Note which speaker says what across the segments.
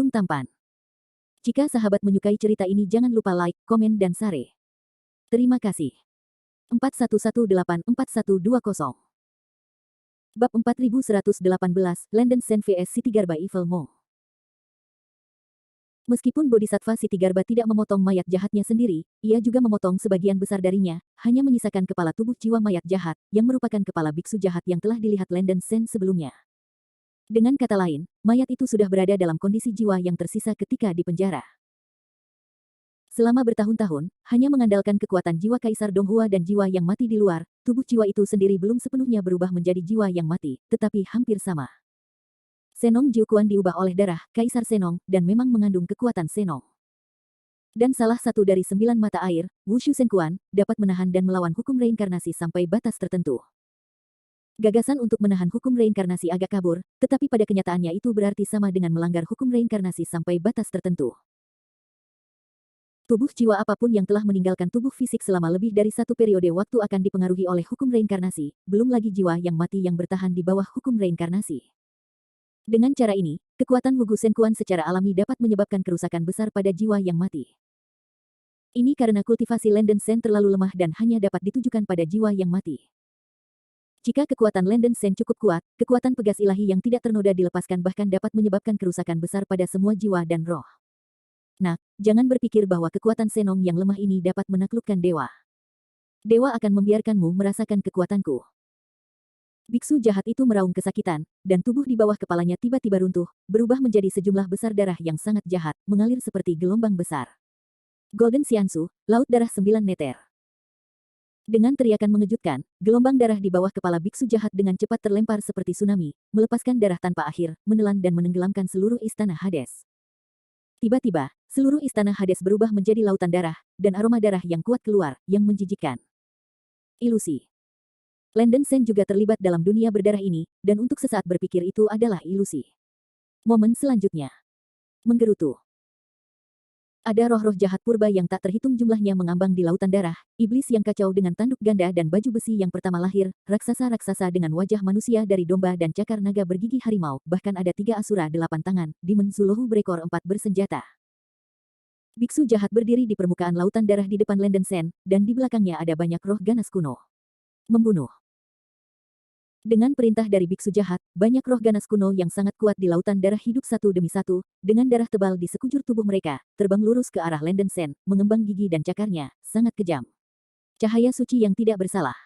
Speaker 1: Gunung Tampan. Jika sahabat menyukai cerita ini jangan lupa like, komen dan share. Terima kasih. 41184120 Bab 4118, Landen Sen vs Siti Garba Evil Monk. Meskipun Bodhisattva Siti Garba tidak memotong mayat jahatnya sendiri, ia juga memotong sebagian besar darinya, hanya menyisakan kepala tubuh jiwa mayat jahat, yang merupakan kepala biksu jahat yang telah dilihat Landen Sen sebelumnya. Dengan kata lain, mayat itu sudah berada dalam kondisi jiwa yang tersisa ketika di penjara. Selama bertahun-tahun, hanya mengandalkan kekuatan jiwa Kaisar Donghua dan jiwa yang mati di luar, tubuh jiwa itu sendiri belum sepenuhnya berubah menjadi jiwa yang mati, tetapi hampir sama. Senong Jiuquan diubah oleh darah Kaisar Senong dan memang mengandung kekuatan Senong. Dan salah satu dari 9 mata air, Wushu Senkuan, dapat menahan dan melawan hukum reinkarnasi sampai batas tertentu. Gagasan untuk menahan hukum reinkarnasi agak kabur, tetapi pada kenyataannya itu berarti sama dengan melanggar hukum reinkarnasi sampai batas tertentu. Tubuh jiwa apapun yang telah meninggalkan tubuh fisik selama lebih dari satu periode waktu akan dipengaruhi oleh hukum reinkarnasi, belum lagi jiwa yang mati yang bertahan di bawah hukum reinkarnasi. Dengan cara ini, kekuatan Wugu Senkuan secara alami dapat menyebabkan kerusakan besar pada jiwa yang mati. Ini karena kultivasi Landen Sen terlalu lemah dan hanya dapat ditujukan pada jiwa yang mati. Jika kekuatan Landen Sen cukup kuat, kekuatan pegas ilahi yang tidak ternoda dilepaskan bahkan dapat menyebabkan kerusakan besar pada semua jiwa dan roh. Nah, jangan berpikir bahwa kekuatan Senong yang lemah ini dapat menaklukkan dewa. Dewa akan membiarkanmu merasakan kekuatanku. Biksu jahat itu meraung kesakitan, dan tubuh di bawah kepalanya tiba-tiba runtuh, berubah menjadi sejumlah besar darah yang sangat jahat, mengalir seperti gelombang besar. Golden Xiansu, Laut Darah 9 meter. Dengan teriakan mengejutkan, gelombang darah di bawah kepala biksu jahat dengan cepat terlempar seperti tsunami, melepaskan darah tanpa akhir, menelan dan menenggelamkan seluruh istana Hades. Tiba-tiba, seluruh istana Hades berubah menjadi lautan darah, dan aroma darah yang kuat keluar, yang menjijikkan. Ilusi. Landen Sen juga terlibat dalam dunia berdarah ini, dan untuk sesaat berpikir itu adalah ilusi. Momen selanjutnya. Menggerutu. Ada roh-roh jahat purba yang tak terhitung jumlahnya mengambang di lautan darah, iblis yang kacau dengan tanduk ganda dan baju besi yang pertama lahir, raksasa-raksasa dengan wajah manusia dari domba dan cakar naga bergigi harimau, bahkan ada 3 asura 8 tangan, Demon Zulohu berekor 4 bersenjata. Biksu jahat berdiri di permukaan lautan darah di depan Landen Sen, dan di belakangnya ada banyak roh ganas kuno. Membunuh. Dengan perintah dari biksu jahat, banyak roh ganas kuno yang sangat kuat di lautan darah hidup satu demi satu, dengan darah tebal di sekujur tubuh mereka, terbang lurus ke arah Landen Sen, mengembang gigi dan cakarnya, sangat kejam. Cahaya suci yang tidak bersalah.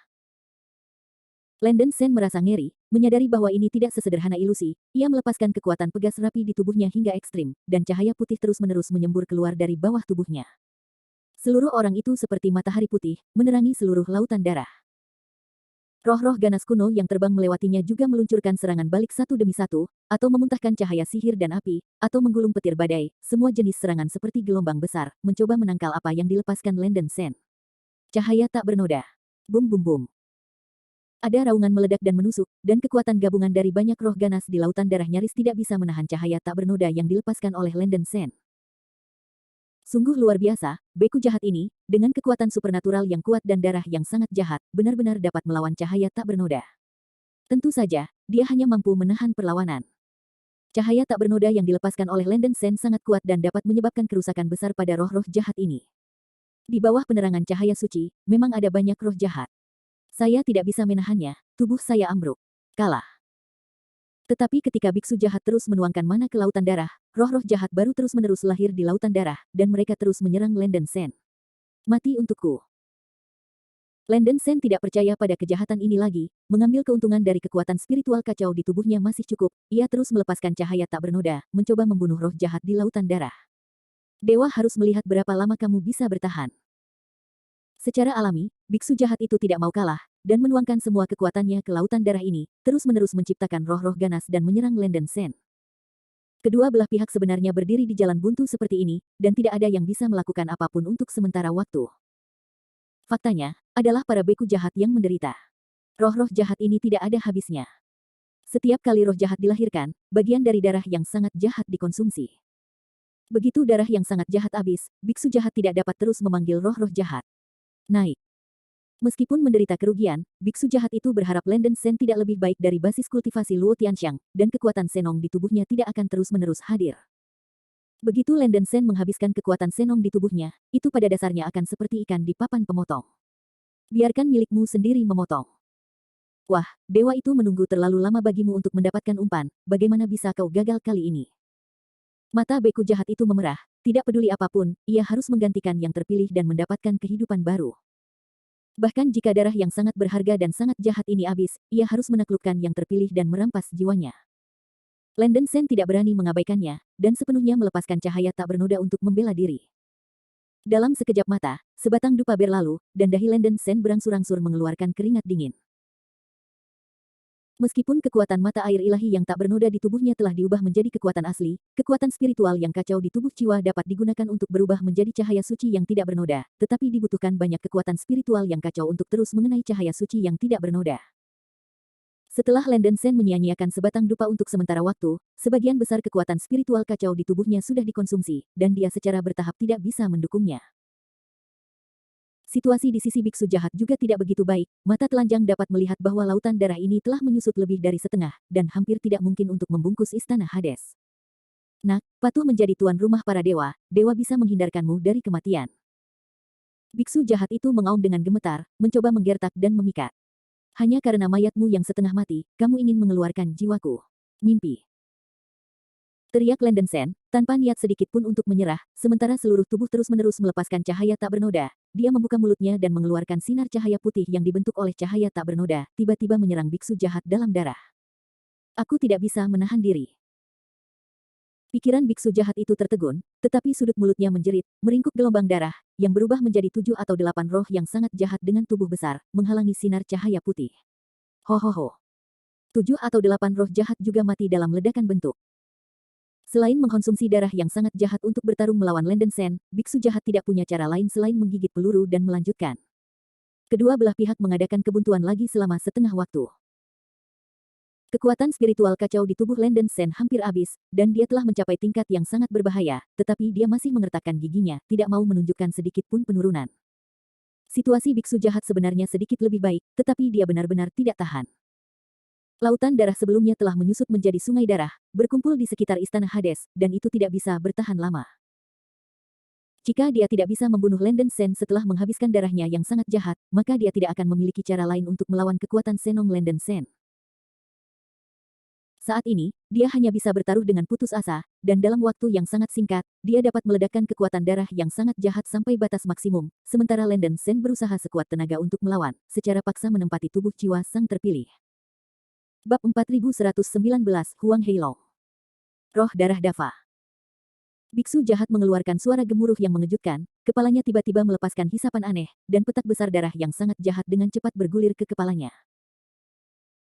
Speaker 1: Landen Sen merasa ngeri, menyadari bahwa ini tidak sesederhana ilusi, ia melepaskan kekuatan pegas rapi di tubuhnya hingga ekstrim, dan cahaya putih terus-menerus menyembur keluar dari bawah tubuhnya. Seluruh orang itu seperti matahari putih, menerangi seluruh lautan darah. Roh-roh ganas kuno yang terbang melewatinya juga meluncurkan serangan balik satu demi satu, atau memuntahkan cahaya sihir dan api, atau menggulung petir badai, semua jenis serangan seperti gelombang besar, mencoba menangkal apa yang dilepaskan Landen Sen. Cahaya tak bernoda. Bum bum bum. Ada raungan meledak dan menusuk, dan kekuatan gabungan dari banyak roh ganas di lautan darah nyaris tidak bisa menahan cahaya tak bernoda yang dilepaskan oleh Landen Sen. Sungguh luar biasa, beku jahat ini, dengan kekuatan supernatural yang kuat dan darah yang sangat jahat, benar-benar dapat melawan cahaya tak bernoda. Tentu saja, dia hanya mampu menahan perlawanan. Cahaya tak bernoda yang dilepaskan oleh Landen Sen sangat kuat dan dapat menyebabkan kerusakan besar pada roh-roh jahat ini. Di bawah penerangan cahaya suci, memang ada banyak roh jahat. Saya tidak bisa menahannya, tubuh saya ambruk. Kalah. Tetapi ketika biksu jahat terus menuangkan mana ke lautan darah, roh-roh jahat baru terus-menerus lahir di lautan darah, dan mereka terus menyerang Landen Sen. Mati untukku. Landen Sen tidak percaya pada kejahatan ini lagi, mengambil keuntungan dari kekuatan spiritual kacau di tubuhnya masih cukup, ia terus melepaskan cahaya tak bernoda, mencoba membunuh roh jahat di lautan darah. Dewa harus melihat berapa lama kamu bisa bertahan. Secara alami, biksu jahat itu tidak mau kalah, dan menuangkan semua kekuatannya ke lautan darah ini, terus-menerus menciptakan roh-roh ganas dan menyerang Landen Sen. Kedua belah pihak sebenarnya berdiri di jalan buntu seperti ini, dan tidak ada yang bisa melakukan apapun untuk sementara waktu. Faktanya, adalah para beku jahat yang menderita. Roh-roh jahat ini tidak ada habisnya. Setiap kali roh jahat dilahirkan, bagian dari darah yang sangat jahat dikonsumsi. Begitu darah yang sangat jahat habis, biksu jahat tidak dapat terus memanggil roh-roh jahat. Naik. Meskipun menderita kerugian, biksu jahat itu berharap Landen Sen tidak lebih baik dari basis kultivasi Luo Tianxiang, dan kekuatan Senong di tubuhnya tidak akan terus-menerus hadir. Begitu Landen Sen menghabiskan kekuatan Senong di tubuhnya, itu pada dasarnya akan seperti ikan di papan pemotong. Biarkan milikmu sendiri memotong. Wah, dewa itu menunggu terlalu lama bagimu untuk mendapatkan umpan, bagaimana bisa kau gagal kali ini? Mata beku jahat itu memerah, tidak peduli apapun, ia harus menggantikan yang terpilih dan mendapatkan kehidupan baru. Bahkan jika darah yang sangat berharga dan sangat jahat ini habis, ia harus menaklukkan yang terpilih dan merampas jiwanya. Landen Sen tidak berani mengabaikannya, dan sepenuhnya melepaskan cahaya tak bernoda untuk membela diri. Dalam sekejap mata, sebatang dupa berlalu, dan dahi Landen Sen berangsur-angsur mengeluarkan keringat dingin. Meskipun kekuatan mata air ilahi yang tak bernoda di tubuhnya telah diubah menjadi kekuatan asli, kekuatan spiritual yang kacau di tubuh jiwa dapat digunakan untuk berubah menjadi cahaya suci yang tidak bernoda, tetapi dibutuhkan banyak kekuatan spiritual yang kacau untuk terus mengenai cahaya suci yang tidak bernoda. Setelah Landen Sen menyia-nyiakan sebatang dupa untuk sementara waktu, sebagian besar kekuatan spiritual kacau di tubuhnya sudah dikonsumsi, dan dia secara bertahap tidak bisa mendukungnya. Situasi di sisi biksu jahat juga tidak begitu baik, mata telanjang dapat melihat bahwa lautan darah ini telah menyusut lebih dari setengah, dan hampir tidak mungkin untuk membungkus istana Hades. Nak, patuh menjadi tuan rumah para dewa, dewa bisa menghindarkanmu dari kematian. Biksu jahat itu mengaum dengan gemetar, mencoba menggertak dan memikat. Hanya karena mayatmu yang setengah mati, kamu ingin mengeluarkan jiwaku. Mimpi. Teriak Landen Sen, tanpa niat sedikit pun untuk menyerah, sementara seluruh tubuh terus-menerus melepaskan cahaya tak bernoda. Dia membuka mulutnya dan mengeluarkan sinar cahaya putih yang dibentuk oleh cahaya tak bernoda, tiba-tiba menyerang biksu jahat dalam darah. Aku tidak bisa menahan diri. Pikiran biksu jahat itu tertegun, tetapi sudut mulutnya menjerit, meringkuk gelombang darah, yang berubah menjadi 7 atau 8 roh yang sangat jahat dengan tubuh besar, menghalangi sinar cahaya putih. Ho. 7 atau 8 roh jahat juga mati dalam ledakan bentuk. Selain mengkonsumsi darah yang sangat jahat untuk bertarung melawan Landen Sen, biksu jahat tidak punya cara lain selain menggigit peluru dan melanjutkan. Kedua belah pihak mengadakan kebuntuan lagi selama setengah waktu. Kekuatan spiritual kacau di tubuh Landen Sen hampir habis, dan dia telah mencapai tingkat yang sangat berbahaya, tetapi dia masih mengertakkan giginya, tidak mau menunjukkan sedikit pun penurunan. Situasi biksu jahat sebenarnya sedikit lebih baik, tetapi dia benar-benar tidak tahan. Lautan darah sebelumnya telah menyusut menjadi sungai darah, berkumpul di sekitar istana Hades, dan itu tidak bisa bertahan lama. Jika dia tidak bisa membunuh Landen Sen setelah menghabiskan darahnya yang sangat jahat, maka dia tidak akan memiliki cara lain untuk melawan kekuatan Senong Landen Sen. Saat ini, dia hanya bisa bertaruh dengan putus asa, dan dalam waktu yang sangat singkat, dia dapat meledakkan kekuatan darah yang sangat jahat sampai batas maksimum, sementara Landen Sen berusaha sekuat tenaga untuk melawan, secara paksa menempati tubuh jiwa sang terpilih. Bab 4119, Huang Heilong. Roh Darah Dava. Biksu jahat mengeluarkan suara gemuruh yang mengejutkan, kepalanya tiba-tiba melepaskan hisapan aneh, dan petak besar darah yang sangat jahat dengan cepat bergulir ke kepalanya.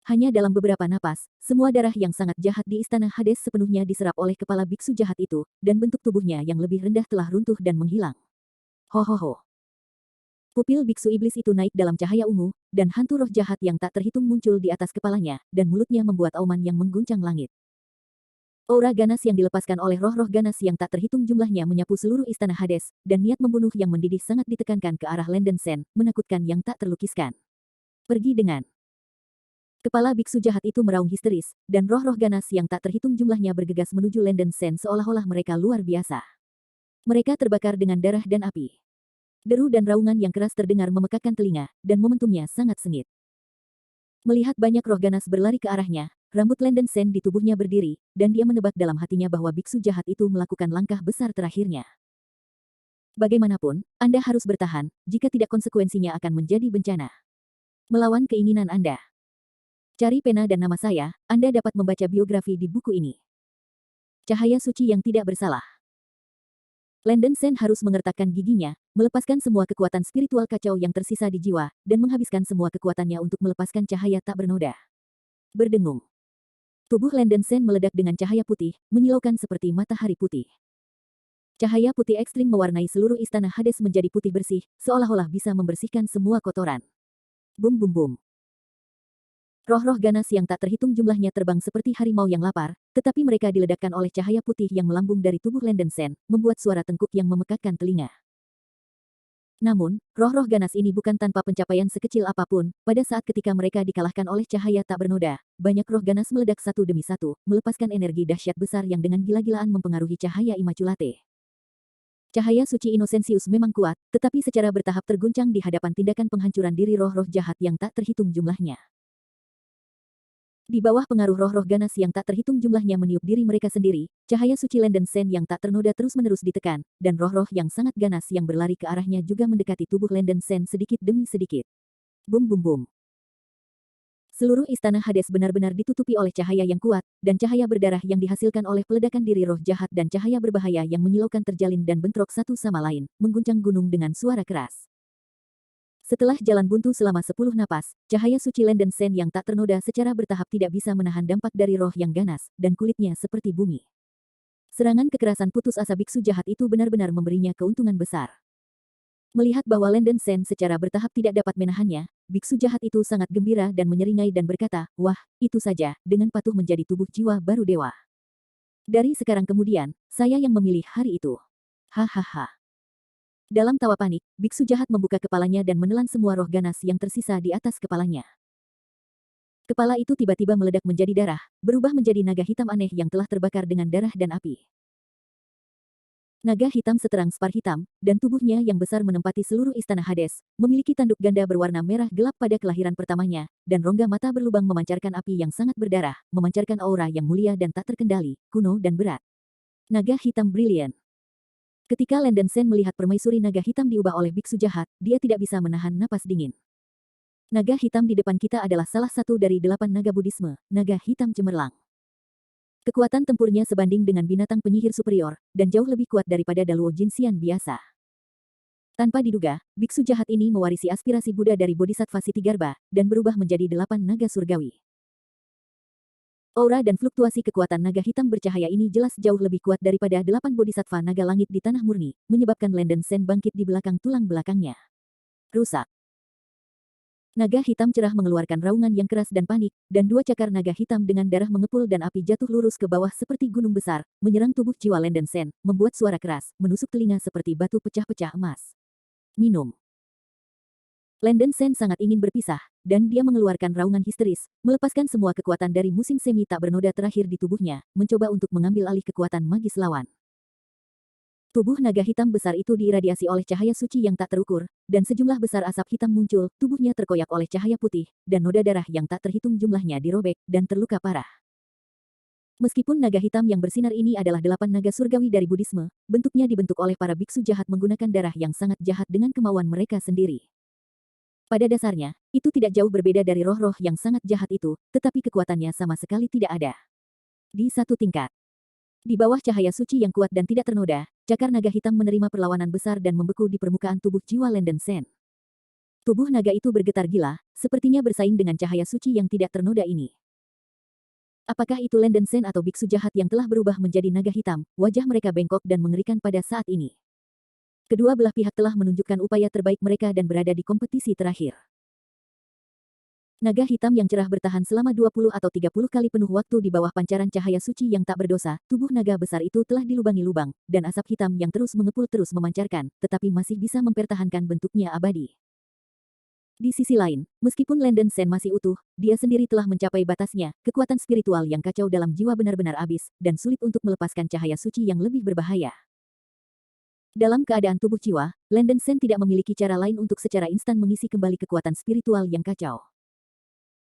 Speaker 1: Hanya dalam beberapa napas, semua darah yang sangat jahat di istana Hades sepenuhnya diserap oleh kepala biksu jahat itu, dan bentuk tubuhnya yang lebih rendah telah runtuh dan menghilang. Ho. Pupil biksu iblis itu naik dalam cahaya ungu, dan hantu roh jahat yang tak terhitung muncul di atas kepalanya, dan mulutnya membuat auman yang mengguncang langit. Aura ganas yang dilepaskan oleh roh-roh ganas yang tak terhitung jumlahnya menyapu seluruh istana Hades, dan niat membunuh yang mendidih sangat ditekankan ke arah Landen Sen, menakutkan yang tak terlukiskan. Pergi dengan. Kepala biksu jahat itu meraung histeris, dan roh-roh ganas yang tak terhitung jumlahnya bergegas menuju Landen Sen seolah-olah mereka luar biasa. Mereka terbakar dengan darah dan api. Deru dan raungan yang keras terdengar memekakkan telinga, dan momentumnya sangat sengit. Melihat banyak roh ganas berlari ke arahnya, rambut Landen Sen di tubuhnya berdiri, dan dia menebak dalam hatinya bahwa biksu jahat itu melakukan langkah besar terakhirnya. Bagaimanapun, Anda harus bertahan, jika tidak konsekuensinya akan menjadi bencana. Melawan keinginan Anda. Cari pena dan nama saya, Anda dapat membaca biografi di buku ini. Cahaya suci yang tidak bersalah. Landen Sen harus mengertakkan giginya, melepaskan semua kekuatan spiritual kacau yang tersisa di jiwa, dan menghabiskan semua kekuatannya untuk melepaskan cahaya tak bernoda. Berdengung. Tubuh Landen Sen meledak dengan cahaya putih, menyilaukan seperti matahari putih. Cahaya putih ekstrim mewarnai seluruh istana Hades menjadi putih bersih, seolah-olah bisa membersihkan semua kotoran. Bum. Roh-roh ganas yang tak terhitung jumlahnya terbang seperti harimau yang lapar, tetapi mereka diledakkan oleh cahaya putih yang melambung dari tubuh Landen Sen, membuat suara tengkuk yang memekakkan telinga. Namun, roh-roh ganas ini bukan tanpa pencapaian sekecil apapun. Pada saat ketika mereka dikalahkan oleh cahaya tak bernoda, banyak roh ganas meledak satu demi satu, melepaskan energi dahsyat besar yang dengan gila-gilaan mempengaruhi cahaya Immaculate. Cahaya suci Innocentius memang kuat, tetapi secara bertahap terguncang di hadapan tindakan penghancuran diri roh-roh jahat yang tak terhitung jumlahnya. Di bawah pengaruh roh-roh ganas yang tak terhitung jumlahnya meniup diri mereka sendiri, cahaya suci Landen Sen yang tak ternoda terus-menerus ditekan, dan roh-roh yang sangat ganas yang berlari ke arahnya juga mendekati tubuh Landen Sen sedikit demi sedikit. Bum bum bum. Seluruh istana Hades benar-benar ditutupi oleh cahaya yang kuat, dan cahaya berdarah yang dihasilkan oleh peledakan diri roh jahat dan cahaya berbahaya yang menyilaukan terjalin dan bentrok satu sama lain, mengguncang gunung dengan suara keras. Setelah jalan buntu selama 10 napas, cahaya suci Landen Sen yang tak ternoda secara bertahap tidak bisa menahan dampak dari roh yang ganas, dan kulitnya seperti bumi. Serangan kekerasan putus asa biksu jahat itu benar-benar memberinya keuntungan besar. Melihat bahwa Landen Sen secara bertahap tidak dapat menahannya, biksu jahat itu sangat gembira dan menyeringai dan berkata, "Wah, itu saja, dengan patuh menjadi tubuh jiwa baru dewa. Dari sekarang kemudian, saya yang memilih hari itu." Hahaha. Dalam tawa panik, biksu jahat membuka kepalanya dan menelan semua roh ganas yang tersisa di atas kepalanya. Kepala itu tiba-tiba meledak menjadi darah, berubah menjadi naga hitam aneh yang telah terbakar dengan darah dan api. Naga hitam seterang spar hitam, dan tubuhnya yang besar menempati seluruh istana Hades, memiliki tanduk ganda berwarna merah gelap pada kelahiran pertamanya, dan rongga mata berlubang memancarkan api yang sangat berdarah, memancarkan aura yang mulia dan tak terkendali, kuno dan berat. Naga hitam brilian. Ketika Landen Sen melihat permaisuri naga hitam diubah oleh biksu jahat, dia tidak bisa menahan napas dingin. Naga hitam di depan kita adalah salah satu dari 8 naga Budisme, naga hitam cemerlang. Kekuatan tempurnya sebanding dengan binatang penyihir superior, dan jauh lebih kuat daripada Daluo Jinxian biasa. Tanpa diduga, biksu jahat ini mewarisi aspirasi Buddha dari Bodhisattva Sitigarbha, dan berubah menjadi 8 naga surgawi. Aura dan fluktuasi kekuatan naga hitam bercahaya ini jelas jauh lebih kuat daripada 8 bodhisattva naga langit di tanah murni, menyebabkan Landen Sen bangkit di belakang tulang belakangnya. Rusak. Naga hitam cerah mengeluarkan raungan yang keras dan panik, dan 2 cakar naga hitam dengan darah mengepul dan api jatuh lurus ke bawah seperti gunung besar, menyerang tubuh jiwa Landen Sen, membuat suara keras, menusuk telinga seperti batu pecah-pecah emas. Minum. Landen Sen sangat ingin berpisah, dan dia mengeluarkan raungan histeris, melepaskan semua kekuatan dari musim semi tak bernoda terakhir di tubuhnya, mencoba untuk mengambil alih kekuatan magis lawan. Tubuh naga hitam besar itu diiradiasi oleh cahaya suci yang tak terukur, dan sejumlah besar asap hitam muncul, tubuhnya terkoyak oleh cahaya putih, dan noda darah yang tak terhitung jumlahnya dirobek, dan terluka parah. Meskipun naga hitam yang bersinar ini adalah 8 naga surgawi dari Budisme, bentuknya dibentuk oleh para biksu jahat menggunakan darah yang sangat jahat dengan kemauan mereka sendiri. Pada dasarnya, itu tidak jauh berbeda dari roh-roh yang sangat jahat itu, tetapi kekuatannya sama sekali tidak ada. Di satu tingkat. Di bawah cahaya suci yang kuat dan tidak ternoda, cakar naga hitam menerima perlawanan besar dan membeku di permukaan tubuh jiwa Landen Sen. Tubuh naga itu bergetar gila, sepertinya bersaing dengan cahaya suci yang tidak ternoda ini. Apakah itu Landen Sen atau biksu jahat yang telah berubah menjadi naga hitam? Wajah mereka bengkok dan mengerikan pada saat ini. Kedua belah pihak telah menunjukkan upaya terbaik mereka dan berada di kompetisi terakhir. Naga hitam yang cerah bertahan selama 20 atau 30 kali penuh waktu di bawah pancaran cahaya suci yang tak berdosa, tubuh naga besar itu telah dilubangi lubang, dan asap hitam yang terus mengepul terus memancarkan, tetapi masih bisa mempertahankan bentuknya abadi. Di sisi lain, meskipun Landen Sen masih utuh, dia sendiri telah mencapai batasnya, kekuatan spiritual yang kacau dalam jiwa benar-benar habis, dan sulit untuk melepaskan cahaya suci yang lebih berbahaya. Dalam keadaan tubuh jiwa, Landen Sen tidak memiliki cara lain untuk secara instan mengisi kembali kekuatan spiritual yang kacau.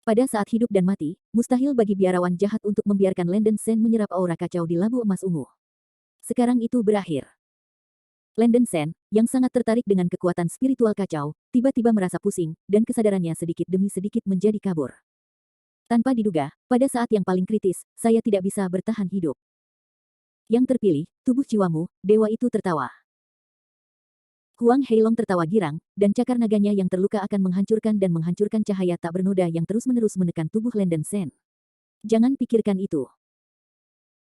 Speaker 1: Pada saat hidup dan mati, mustahil bagi biarawan jahat untuk membiarkan Landen Sen menyerap aura kacau di labu emas ungu. Sekarang itu berakhir. Landen Sen, yang sangat tertarik dengan kekuatan spiritual kacau, tiba-tiba merasa pusing, dan kesadarannya sedikit demi sedikit menjadi kabur. Tanpa diduga, pada saat yang paling kritis, saya tidak bisa bertahan hidup. Yang terpilih, tubuh jiwamu, dewa itu tertawa. Huang Heilong tertawa girang, dan cakar naganya yang terluka akan menghancurkan cahaya tak bernoda yang terus-menerus menekan tubuh Landen Sen. Jangan pikirkan itu.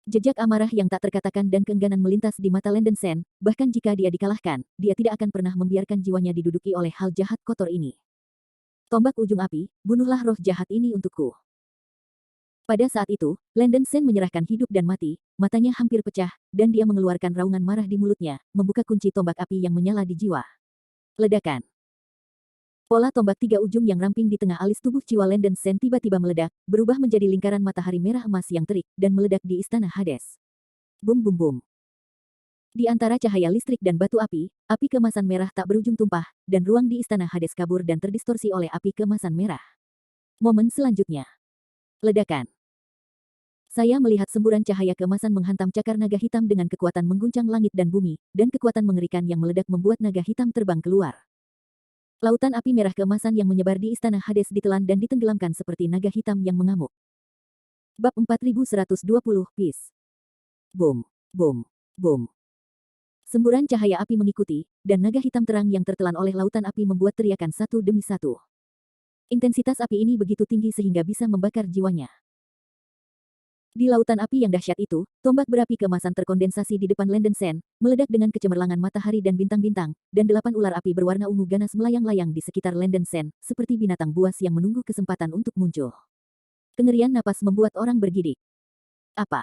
Speaker 1: Jejak amarah yang tak terkatakan dan keengganan melintas di mata Landen Sen, bahkan jika dia dikalahkan, dia tidak akan pernah membiarkan jiwanya diduduki oleh hal jahat kotor ini. Tombak ujung api, bunuhlah roh jahat ini untukku. Pada saat itu, Landen Sen menyerahkan hidup dan mati, matanya hampir pecah, dan dia mengeluarkan raungan marah di mulutnya, membuka kunci tombak api yang menyala di jiwa. Ledakan. Pola tombak tiga ujung yang ramping di tengah alis tubuh jiwa Landen Sen tiba-tiba meledak, berubah menjadi lingkaran matahari merah emas yang terik, dan meledak di istana Hades. Bum bum bum. Di antara cahaya listrik dan batu api keemasan merah tak berujung tumpah, dan ruang di istana Hades kabur dan terdistorsi oleh api keemasan merah. Momen selanjutnya. Ledakan. Saya melihat semburan cahaya keemasan menghantam cakar naga hitam dengan kekuatan mengguncang langit dan bumi, dan kekuatan mengerikan yang meledak membuat naga hitam terbang keluar. Lautan api merah keemasan yang menyebar di istana Hades ditelan dan ditenggelamkan seperti naga hitam yang mengamuk. Bab 4120 Peace. Boom, boom, boom. Semburan cahaya api mengikuti, dan naga hitam terang yang tertelan oleh lautan api membuat teriakan satu demi satu. Intensitas api ini begitu tinggi sehingga bisa membakar jiwanya. Di lautan api yang dahsyat itu, tombak berapi keemasan terkondensasi di depan Landen Sen, meledak dengan kecemerlangan matahari dan bintang-bintang, dan 8 ular api berwarna ungu ganas melayang-layang di sekitar Landen Sen, seperti binatang buas yang menunggu kesempatan untuk muncul. Kengerian napas membuat orang bergidik. Apa?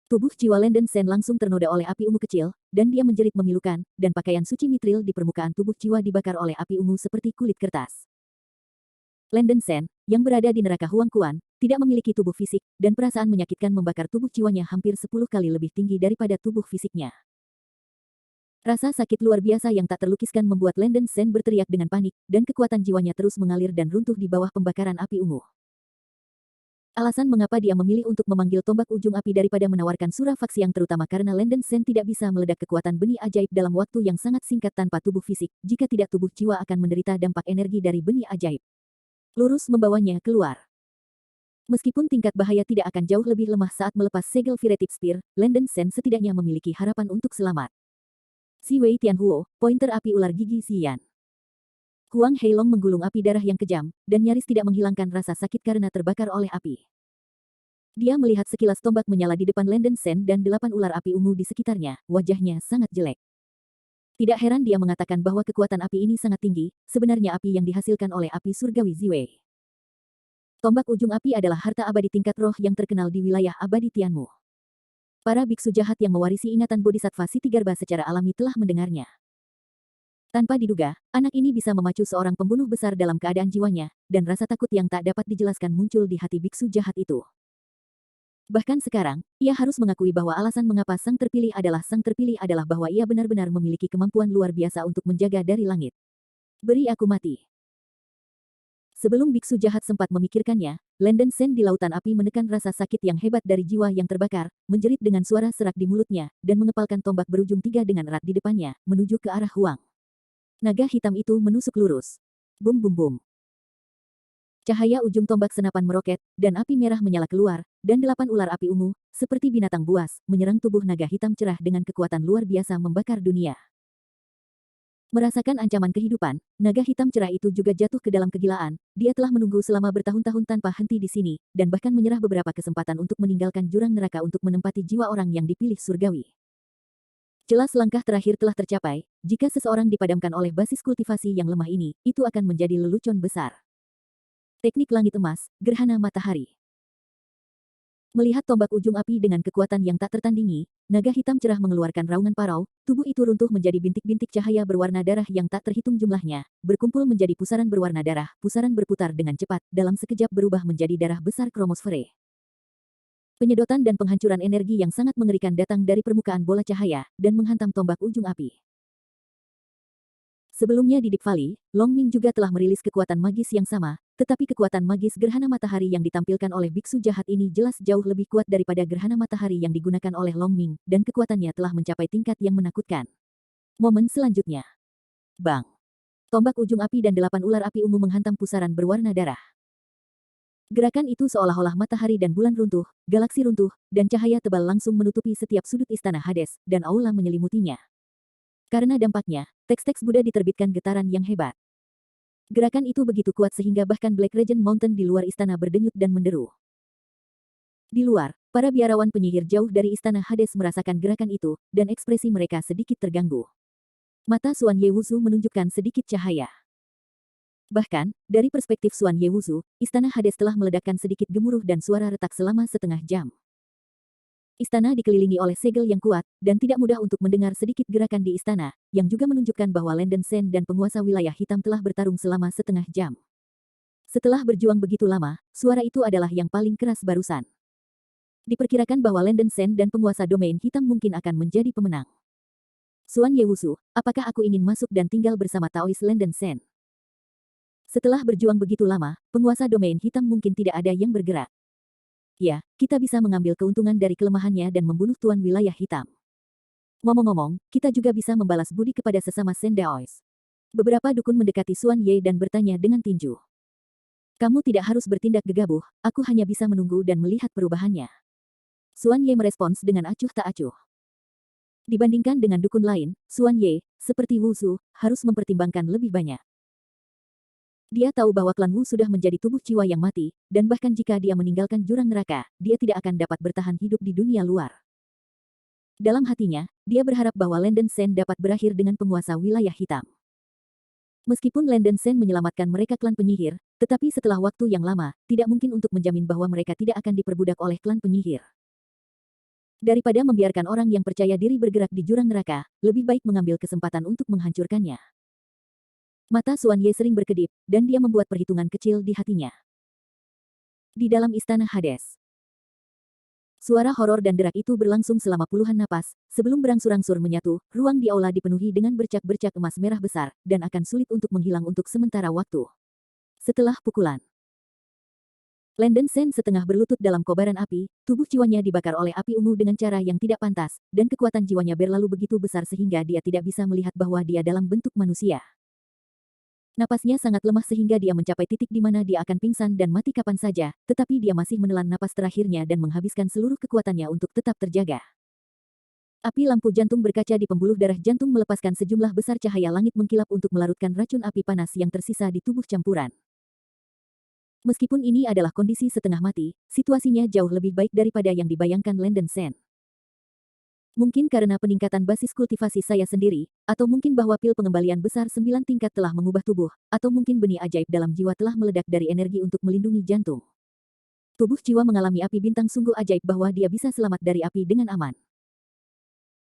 Speaker 1: Tubuh jiwa Landen Sen langsung ternoda oleh api ungu kecil, dan dia menjerit memilukan, dan pakaian suci mitril di permukaan tubuh jiwa dibakar oleh api ungu seperti kulit kertas. Landen Sen, yang berada di neraka Huang Kuan, tidak memiliki tubuh fisik, dan perasaan menyakitkan membakar tubuh jiwanya hampir 10 kali lebih tinggi daripada tubuh fisiknya. Rasa sakit luar biasa yang tak terlukiskan membuat Landen Sen berteriak dengan panik, dan kekuatan jiwanya terus mengalir dan runtuh di bawah pembakaran api ungu. Alasan mengapa dia memilih untuk memanggil tombak ujung api daripada menawarkan surah faksi yang terutama karena Landen Sen tidak bisa meledak kekuatan benih ajaib dalam waktu yang sangat singkat tanpa tubuh fisik, jika tidak tubuh jiwa akan menderita dampak energi dari benih ajaib. Lurus membawanya keluar. Meskipun tingkat bahaya tidak akan jauh lebih lemah saat melepas segel Viretip Spear, Landen Sen setidaknya memiliki harapan untuk selamat. Si Wei Tianhuo, pointer api ular gigi Xian. Huang Heilong menggulung api darah yang kejam, dan nyaris tidak menghilangkan rasa sakit karena terbakar oleh api. Dia melihat sekilas tombak menyala di depan Landen Sen dan 8 ular api ungu di sekitarnya, wajahnya sangat jelek. Tidak heran dia mengatakan bahwa kekuatan api ini sangat tinggi, sebenarnya api yang dihasilkan oleh api surgawi Ziwei. Tombak ujung api adalah harta abadi tingkat roh yang terkenal di wilayah abadi Tianmu. Para biksu jahat yang mewarisi ingatan Bodhisattva Sitigarba secara alami telah mendengarnya. Tanpa diduga, anak ini bisa memacu seorang pembunuh besar dalam keadaan jiwanya, dan rasa takut yang tak dapat dijelaskan muncul di hati biksu jahat itu. Bahkan sekarang, ia harus mengakui bahwa alasan mengapa sang terpilih adalah bahwa ia benar-benar memiliki kemampuan luar biasa untuk menjaga dari langit. Beri aku mati. Sebelum biksu jahat sempat memikirkannya, Landen Sen di lautan api menekan rasa sakit yang hebat dari jiwa yang terbakar, menjerit dengan suara serak di mulutnya, dan mengepalkan tombak berujung 3 dengan erat di depannya, menuju ke arah Huang. Naga hitam itu menusuk lurus. Bum bum bum. Cahaya ujung tombak senapan meroket, dan api merah menyala keluar, dan 8 ular api ungu, seperti binatang buas, menyerang tubuh naga hitam cerah dengan kekuatan luar biasa membakar dunia. Merasakan ancaman kehidupan, naga hitam cerah itu juga jatuh ke dalam kegilaan. Dia telah menunggu selama bertahun-tahun tanpa henti di sini, dan bahkan menyerah beberapa kesempatan untuk meninggalkan jurang neraka untuk menempati jiwa orang yang dipilih surgawi. Jelas langkah terakhir telah tercapai, jika seseorang dipadamkan oleh basis kultivasi yang lemah ini, itu akan menjadi lelucon besar. Teknik langit emas, gerhana matahari. Melihat tombak ujung api dengan kekuatan yang tak tertandingi, naga hitam cerah mengeluarkan raungan parau, tubuh itu runtuh menjadi bintik-bintik cahaya berwarna darah yang tak terhitung jumlahnya, berkumpul menjadi pusaran berwarna darah, pusaran berputar dengan cepat, dalam sekejap berubah menjadi darah besar kromosfere. Penyedotan dan penghancuran energi yang sangat mengerikan datang dari permukaan bola cahaya, dan menghantam tombak ujung api. Sebelumnya di Deep Valley, Long Ming juga telah merilis kekuatan magis yang sama, tetapi kekuatan magis gerhana matahari yang ditampilkan oleh biksu jahat ini jelas jauh lebih kuat daripada gerhana matahari yang digunakan oleh Long Ming, dan kekuatannya telah mencapai tingkat yang menakutkan. Momen selanjutnya. Bang! Tombak ujung api dan 8 ular api ungu menghantam pusaran berwarna darah. Gerakan itu seolah-olah matahari dan bulan runtuh, galaksi runtuh, dan cahaya tebal langsung menutupi setiap sudut istana Hades, dan aula menyelimutinya. Karena dampaknya, teks-teks Buddha diterbitkan getaran yang hebat. Gerakan itu begitu kuat sehingga bahkan Black Regent Mountain di luar istana berdenyut dan menderu. Di luar, para biarawan penyihir jauh dari istana Hades merasakan gerakan itu, dan ekspresi mereka sedikit terganggu. Mata Suan Yewuzu menunjukkan sedikit cahaya. Bahkan, dari perspektif Suan Yewuzu, istana Hades telah meledakkan sedikit gemuruh dan suara retak selama setengah jam. Istana dikelilingi oleh segel yang kuat, dan tidak mudah untuk mendengar sedikit gerakan di istana, yang juga menunjukkan bahwa Landen Sen dan penguasa wilayah hitam telah bertarung selama setengah jam. Setelah berjuang begitu lama, suara itu adalah yang paling keras barusan. Diperkirakan bahwa Landen Sen dan penguasa domain hitam mungkin akan menjadi pemenang. Suan Yewusu, apakah aku ingin masuk dan tinggal bersama Taois Landen Sen? Setelah berjuang begitu lama, penguasa domain hitam mungkin tidak ada yang bergerak. Ya, kita bisa mengambil keuntungan dari kelemahannya dan membunuh tuan wilayah hitam. Ngomong-ngomong, kita juga bisa membalas budi kepada sesama Sendaois. Beberapa dukun mendekati Suan Ye dan bertanya dengan tinju. Kamu tidak harus bertindak gegabah, aku hanya bisa menunggu dan melihat perubahannya. Suan Ye merespons dengan acuh tak acuh. Dibandingkan dengan dukun lain, Suan Ye, seperti Wu Su, harus mempertimbangkan lebih banyak. Dia tahu bahwa klan Wu sudah menjadi tubuh jiwa yang mati, dan bahkan jika dia meninggalkan jurang neraka, dia tidak akan dapat bertahan hidup di dunia luar. Dalam hatinya, dia berharap bahwa Landen Sen dapat berakhir dengan penguasa wilayah hitam. Meskipun Landen Sen menyelamatkan mereka klan penyihir, tetapi setelah waktu yang lama, tidak mungkin untuk menjamin bahwa mereka tidak akan diperbudak oleh klan penyihir. Daripada membiarkan orang yang percaya diri bergerak di jurang neraka, lebih baik mengambil kesempatan untuk menghancurkannya. Mata Suan Ye sering berkedip, dan dia membuat perhitungan kecil di hatinya. Di dalam istana Hades. Suara horor dan derak itu berlangsung selama puluhan napas, sebelum berangsur-angsur menyatu, ruang di aula dipenuhi dengan bercak-bercak emas merah besar, dan akan sulit untuk menghilang untuk sementara waktu. Setelah pukulan, Landen Sen setengah berlutut dalam kobaran api, tubuh jiwanya dibakar oleh api ungu dengan cara yang tidak pantas, dan kekuatan jiwanya berlalu begitu besar sehingga dia tidak bisa melihat bahwa dia dalam bentuk manusia. Napasnya sangat lemah sehingga dia mencapai titik di mana dia akan pingsan dan mati kapan saja, tetapi dia masih menelan napas terakhirnya dan menghabiskan seluruh kekuatannya untuk tetap terjaga. Api lampu jantung berkaca di pembuluh darah jantung melepaskan sejumlah besar cahaya langit mengkilap untuk melarutkan racun api panas yang tersisa di tubuh campuran. Meskipun ini adalah kondisi setengah mati, situasinya jauh lebih baik daripada yang dibayangkan Landen Sen. Mungkin karena peningkatan basis kultivasi saya sendiri, atau mungkin bahwa pil pengembalian besar 9 tingkat telah mengubah tubuh, atau mungkin benih ajaib dalam jiwa telah meledak dari energi untuk melindungi jantung. Tubuh jiwa mengalami api bintang sungguh ajaib bahwa dia bisa selamat dari api dengan aman.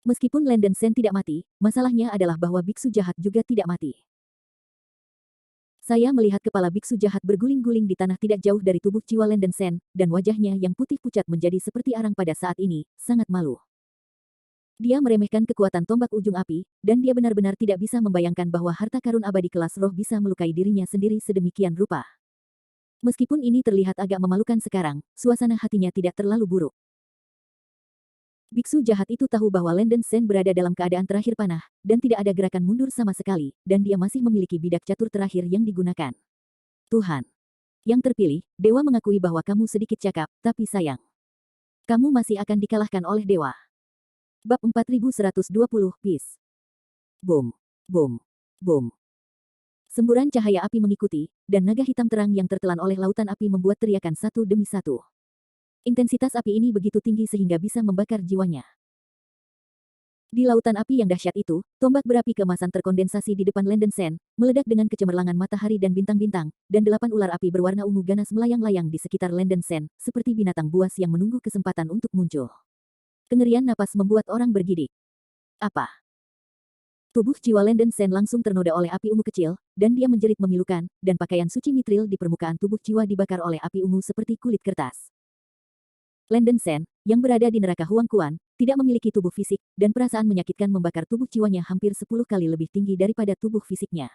Speaker 1: Meskipun Landen Sen tidak mati, masalahnya adalah bahwa biksu jahat juga tidak mati. Saya melihat kepala biksu jahat berguling-guling di tanah tidak jauh dari tubuh jiwa Landen Sen, dan wajahnya yang putih pucat menjadi seperti arang pada saat ini, sangat malu. Dia meremehkan kekuatan tombak ujung api, dan dia benar-benar tidak bisa membayangkan bahwa harta karun abadi kelas roh bisa melukai dirinya sendiri sedemikian rupa. Meskipun ini terlihat agak memalukan sekarang, suasana hatinya tidak terlalu buruk. Biksu jahat itu tahu bahwa Landen Sen berada dalam keadaan terakhir panah, dan tidak ada gerakan mundur sama sekali, dan dia masih memiliki bidak catur terakhir yang digunakan. Tuhan yang terpilih, Dewa mengakui bahwa kamu sedikit cakap, tapi sayang. Kamu masih akan dikalahkan oleh Dewa. Bab 4120, Peace. Boom, boom, boom. Semburan cahaya api mengikuti, dan naga hitam terang yang tertelan oleh lautan api membuat teriakan satu demi satu. Intensitas api ini begitu tinggi sehingga bisa membakar jiwanya. Di lautan api yang dahsyat itu, tombak berapi keemasan terkondensasi di depan Landen Sen, meledak dengan kecemerlangan matahari dan bintang-bintang, dan 8 ular api berwarna ungu ganas melayang-layang di sekitar Landen Sen, seperti binatang buas yang menunggu kesempatan untuk muncul. Kengerian napas membuat orang bergidik. Apa? Tubuh jiwa Landen Sen langsung ternoda oleh api ungu kecil, dan dia menjerit memilukan, dan pakaian suci mitril di permukaan tubuh jiwa dibakar oleh api ungu seperti kulit kertas. Landen Sen, yang berada di neraka Huang Kuan, tidak memiliki tubuh fisik, dan perasaan menyakitkan membakar tubuh jiwanya hampir 10 kali lebih tinggi daripada tubuh fisiknya.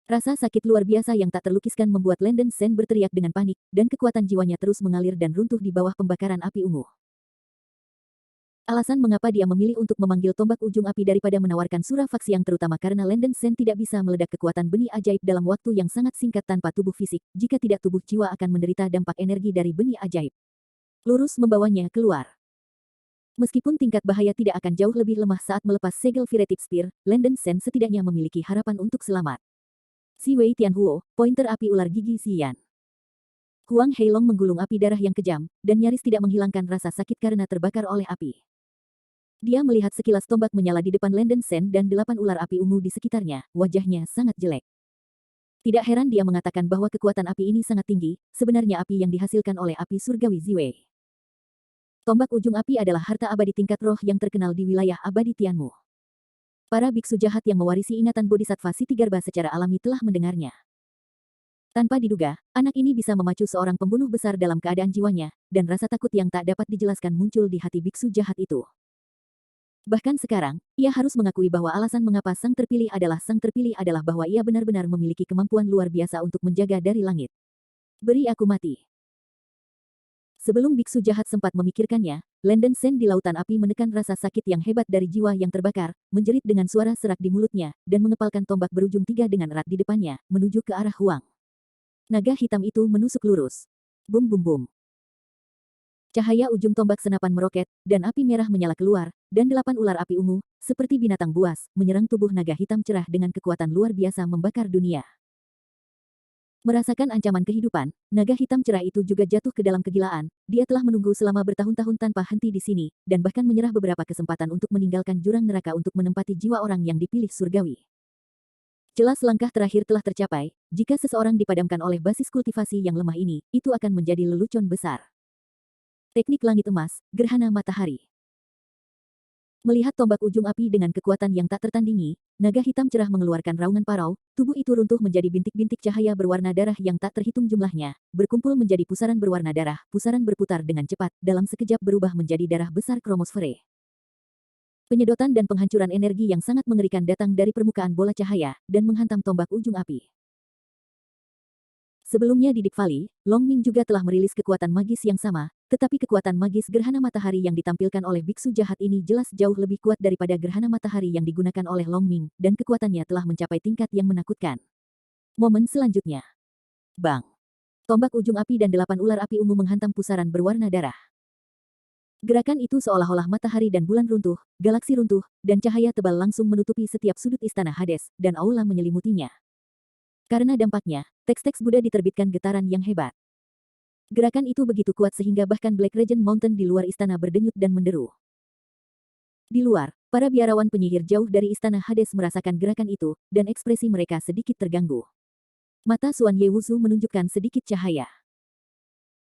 Speaker 1: Rasa sakit luar biasa yang tak terlukiskan membuat Landen Sen berteriak dengan panik, dan kekuatan jiwanya terus mengalir dan runtuh di bawah pembakaran api ungu. Alasan mengapa dia memilih untuk memanggil tombak ujung api daripada menawarkan surah faksi yang terutama karena Landen Sen tidak bisa meledak kekuatan benih ajaib dalam waktu yang sangat singkat tanpa tubuh fisik, jika tidak tubuh jiwa akan menderita dampak energi dari benih ajaib. Lurus membawanya keluar. Meskipun tingkat bahaya tidak akan jauh lebih lemah saat melepas segel Viretic Spear, Landen Sen setidaknya memiliki harapan untuk selamat. Si Wei Tianhuo, pointer api ular gigi Xian. Huang Heilong menggulung api darah yang kejam, dan nyaris tidak menghilangkan rasa sakit karena terbakar oleh api. Dia melihat sekilas tombak menyala di depan Landen Sen dan 8 ular api ungu di sekitarnya, wajahnya sangat jelek. Tidak heran dia mengatakan bahwa kekuatan api ini sangat tinggi, sebenarnya api yang dihasilkan oleh api surgawi Ziwei. Tombak ujung api adalah harta abadi tingkat roh yang terkenal di wilayah abadi Tianmu. Para biksu jahat yang mewarisi ingatan Bodhisattva Sitigarbha secara alami telah mendengarnya. Tanpa diduga, anak ini bisa memacu seorang pembunuh besar dalam keadaan jiwanya, dan rasa takut yang tak dapat dijelaskan muncul di hati biksu jahat itu. Bahkan sekarang, ia harus mengakui bahwa alasan mengapa sang terpilih adalah bahwa ia benar-benar memiliki kemampuan luar biasa untuk menjaga dari langit. Beri aku mati. Sebelum biksu jahat sempat memikirkannya, Lenden Sen di lautan api menekan rasa sakit yang hebat dari jiwa yang terbakar, menjerit dengan suara serak di mulutnya, dan mengepalkan tombak berujung 3 dengan erat di depannya, menuju ke arah Huang. Naga hitam itu menusuk lurus. Bum bum bum. Cahaya ujung tombak senapan meroket, dan api merah menyala keluar, dan 8 ular api ungu, seperti binatang buas, menyerang tubuh naga hitam cerah dengan kekuatan luar biasa membakar dunia. Merasakan ancaman kehidupan, naga hitam cerah itu juga jatuh ke dalam kegilaan. Dia telah menunggu selama bertahun-tahun tanpa henti di sini, dan bahkan menyerah beberapa kesempatan untuk meninggalkan jurang neraka untuk menempati jiwa orang yang dipilih surgawi. Jelas langkah terakhir telah tercapai, jika seseorang dipadamkan oleh basis kultivasi yang lemah ini, itu akan menjadi lelucon besar. Teknik langit emas, gerhana matahari. Melihat tombak ujung api dengan kekuatan yang tak tertandingi, naga hitam cerah mengeluarkan raungan parau, tubuh itu runtuh menjadi bintik-bintik cahaya berwarna darah yang tak terhitung jumlahnya, berkumpul menjadi pusaran berwarna darah, pusaran berputar dengan cepat, dalam sekejap berubah menjadi darah besar kromosfere. Penyedotan dan penghancuran energi yang sangat mengerikan datang dari permukaan bola cahaya, dan menghantam tombak ujung api. Sebelumnya di Deep Valley, Long Ming juga telah merilis kekuatan magis yang sama, tetapi kekuatan magis gerhana matahari yang ditampilkan oleh biksu jahat ini jelas jauh lebih kuat daripada gerhana matahari yang digunakan oleh Long Ming, dan kekuatannya telah mencapai tingkat yang menakutkan. Momen selanjutnya. Bang! Tombak ujung api dan 8 ular api ungu menghantam pusaran berwarna darah. Gerakan itu seolah-olah matahari dan bulan runtuh, galaksi runtuh, dan cahaya tebal langsung menutupi setiap sudut istana Hades, dan aula menyelimutinya. Karena dampaknya, teks-teks Buddha diterbitkan getaran yang hebat. Gerakan itu begitu kuat sehingga bahkan Black Regent Mountain di luar istana berdenyut dan menderu. Di luar, para biarawan penyihir jauh dari istana Hades merasakan gerakan itu, dan ekspresi mereka sedikit terganggu. Mata Suan Yewuzu menunjukkan sedikit cahaya.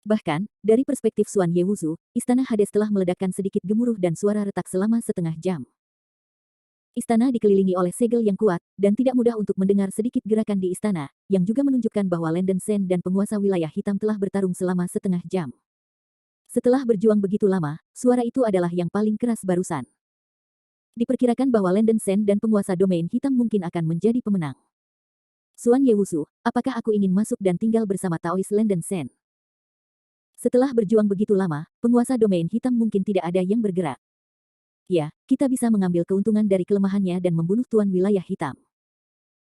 Speaker 1: Bahkan, dari perspektif Suan Yewuzu, istana Hades telah meledakkan sedikit gemuruh dan suara retak selama setengah jam. Istana dikelilingi oleh segel yang kuat, dan tidak mudah untuk mendengar sedikit gerakan di istana, yang juga menunjukkan bahwa Lenden Sen dan penguasa wilayah hitam telah bertarung selama setengah jam. Setelah berjuang begitu lama, suara itu adalah yang paling keras barusan. Diperkirakan bahwa Lenden Sen dan penguasa domain hitam mungkin akan menjadi pemenang. Suan Yewuzu, apakah aku ingin masuk dan tinggal bersama Taois Lenden Sen? Setelah berjuang begitu lama, penguasa domain hitam mungkin tidak ada yang bergerak. Ya, kita bisa mengambil keuntungan dari kelemahannya dan membunuh tuan wilayah hitam.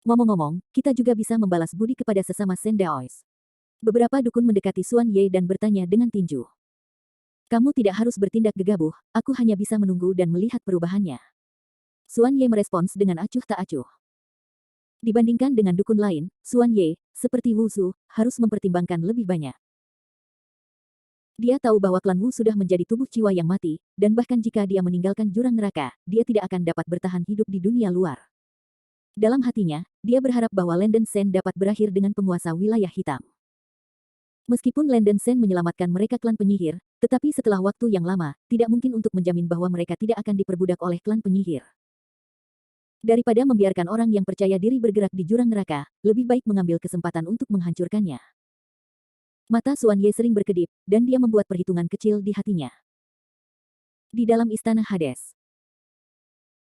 Speaker 1: Ngomong-ngomong, kita juga bisa membalas budi kepada sesama Sendaois. Beberapa dukun mendekati Suan Ye dan bertanya dengan tinju. Kamu tidak harus bertindak gegabah, aku hanya bisa menunggu dan melihat perubahannya. Suan Ye merespons dengan acuh tak acuh. Dibandingkan dengan dukun lain, Suan Ye, seperti Wuzu, harus mempertimbangkan lebih banyak. Dia tahu bahwa klan Wu sudah menjadi tubuh jiwa yang mati, dan bahkan jika dia meninggalkan jurang neraka, dia tidak akan dapat bertahan hidup di dunia luar. Dalam hatinya, dia berharap bahwa Lenden Sen dapat berakhir dengan penguasa wilayah hitam. Meskipun Lenden Sen menyelamatkan mereka klan penyihir, tetapi setelah waktu yang lama, tidak mungkin untuk menjamin bahwa mereka tidak akan diperbudak oleh klan penyihir. Daripada membiarkan orang yang percaya diri bergerak di jurang neraka, lebih baik mengambil kesempatan untuk menghancurkannya. Mata Suan Ye sering berkedip, dan dia membuat perhitungan kecil di hatinya. Di dalam istana Hades.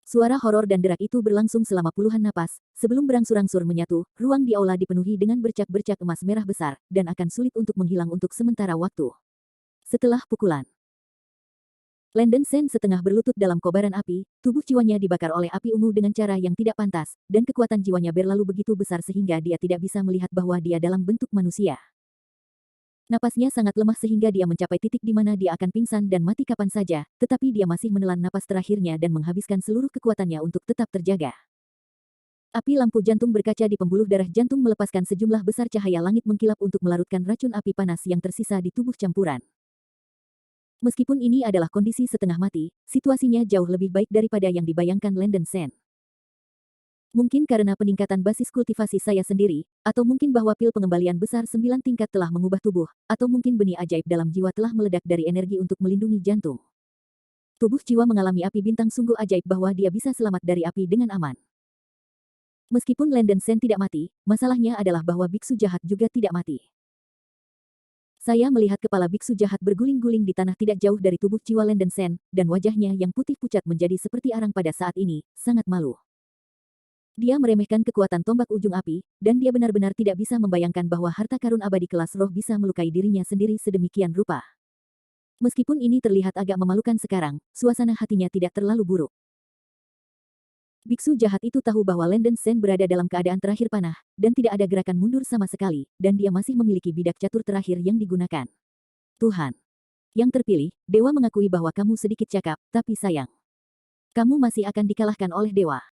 Speaker 1: Suara horor dan derak itu berlangsung selama puluhan napas, sebelum berangsur-angsur menyatu, ruang di aula dipenuhi dengan bercak-bercak emas merah besar, dan akan sulit untuk menghilang untuk sementara waktu. Setelah pukulan, Lenden Sen setengah berlutut dalam kobaran api, tubuh jiwanya dibakar oleh api ungu dengan cara yang tidak pantas, dan kekuatan jiwanya berlalu begitu besar sehingga dia tidak bisa melihat bahwa dia dalam bentuk manusia. Napasnya sangat lemah sehingga dia mencapai titik di mana dia akan pingsan dan mati kapan saja, tetapi dia masih menelan napas terakhirnya dan menghabiskan seluruh kekuatannya untuk tetap terjaga. Api lampu jantung berkaca di pembuluh darah jantung melepaskan sejumlah besar cahaya langit mengkilap untuk melarutkan racun api panas yang tersisa di tubuh campuran. Meskipun ini adalah kondisi setengah mati, situasinya jauh lebih baik daripada yang dibayangkan Lenden Sen. Mungkin karena peningkatan basis kultivasi saya sendiri, atau mungkin bahwa pil pengembalian besar 9 tingkat telah mengubah tubuh, atau mungkin benih ajaib dalam jiwa telah meledak dari energi untuk melindungi jantung. Tubuh jiwa mengalami api bintang sungguh ajaib bahwa dia bisa selamat dari api dengan aman. Meskipun Landon Sen tidak mati, masalahnya adalah bahwa biksu jahat juga tidak mati. Saya melihat kepala biksu jahat berguling-guling di tanah tidak jauh dari tubuh jiwa Landon Sen, dan wajahnya yang putih pucat menjadi seperti arang pada saat ini, sangat malu. Dia meremehkan kekuatan tombak ujung api, dan dia benar-benar tidak bisa membayangkan bahwa harta karun abadi kelas roh bisa melukai dirinya sendiri sedemikian rupa. Meskipun ini terlihat agak memalukan sekarang, suasana hatinya tidak terlalu buruk. Biksu jahat itu tahu bahwa Landon Sen berada dalam keadaan terakhir panah, dan tidak ada gerakan mundur sama sekali, dan dia masih memiliki bidak catur terakhir yang digunakan. Tuhan. Yang terpilih, Dewa mengakui bahwa kamu sedikit cakap, tapi sayang. Kamu masih akan dikalahkan oleh Dewa.